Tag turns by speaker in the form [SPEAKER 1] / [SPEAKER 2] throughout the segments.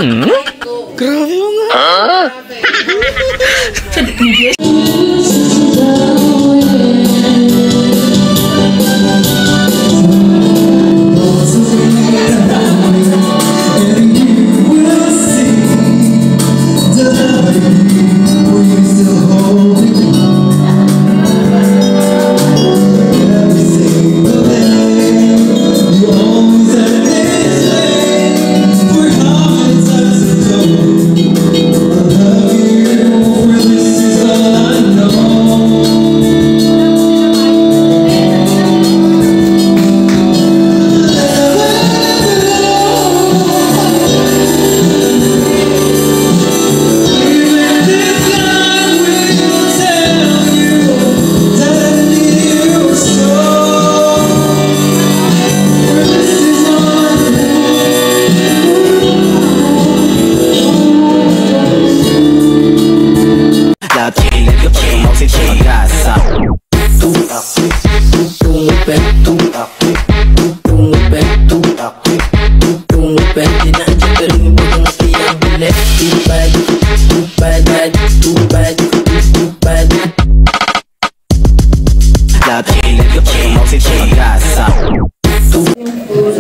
[SPEAKER 1] Grabe mo nga.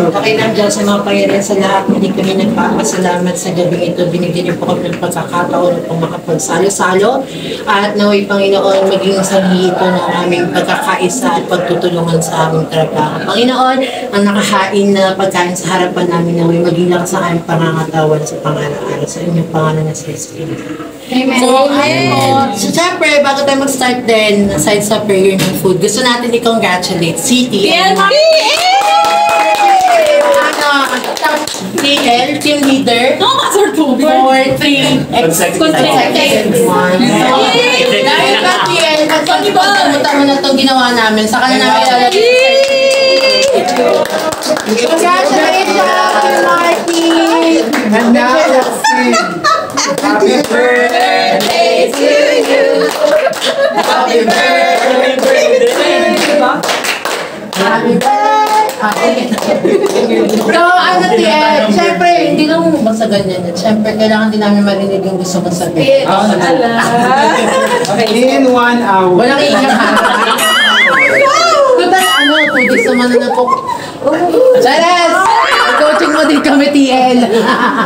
[SPEAKER 2] Okay lang dyan sa mga pangyarihan sa lahat, hindi kami nagpapasalamat sa gabi ito. Binigyan niyo po kami ng pagkakataon upang makapagsalo-salo at naway Panginoon maging sanhi ito ng aming pagkakaisa at pagtutulungan sa aming trabaho. Panginoon, ang nakahain na pagkain sa harapan namin naway maging lakas sa aming pangangatawan sa pangalaala sa inyong pangalan na sa Espiritu. Amen. So, syempre, bago tayo mag-start din, aside sa prayer ng food, gusto natin i-congratulate City. TL, team leader, for 3 consecutive months. Dahil ba TL, pagkamutan mo na itong ginawa namin, sa kanila namin lalagay. Congratulations, Martin! Happy birthday to you! Happy birthday to you! Happy birthday! So, ano tiyan, syempre, hindi lang basta ganyan. Syempre, kailangan din namin marinig yung gusto mo sabihin.
[SPEAKER 1] Okay, in 1 hour.
[SPEAKER 2] Walang iyak ha. Total, 2 days naman na po. Chares! Coaching mo din kami, TL.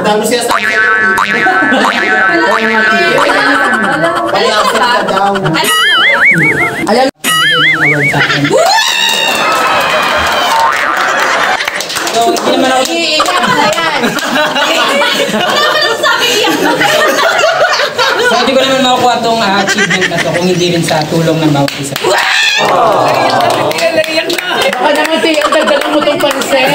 [SPEAKER 1] Tapos siya sa akin.
[SPEAKER 2] Alam mo.
[SPEAKER 3] So, hindi naman ako...
[SPEAKER 2] Iiyak na yan!
[SPEAKER 3] Wala naman ako sa akin iyak. So, hindi ko naman makukuha itong achievement na ito kung hindi rin sa tulong ng bawat isa.
[SPEAKER 2] Baka naman tayo, ang dagdagan mo itong pansin.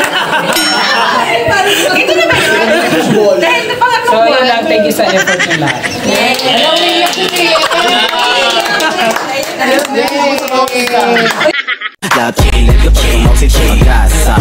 [SPEAKER 3] Ito naman yun. Dahil na pangat
[SPEAKER 2] So,
[SPEAKER 3] yun lang. Thank you sa effort ng lahat.
[SPEAKER 2] Alam mo, iyak na
[SPEAKER 4] Lahat ng ilagay pag umaw sa pag-asa.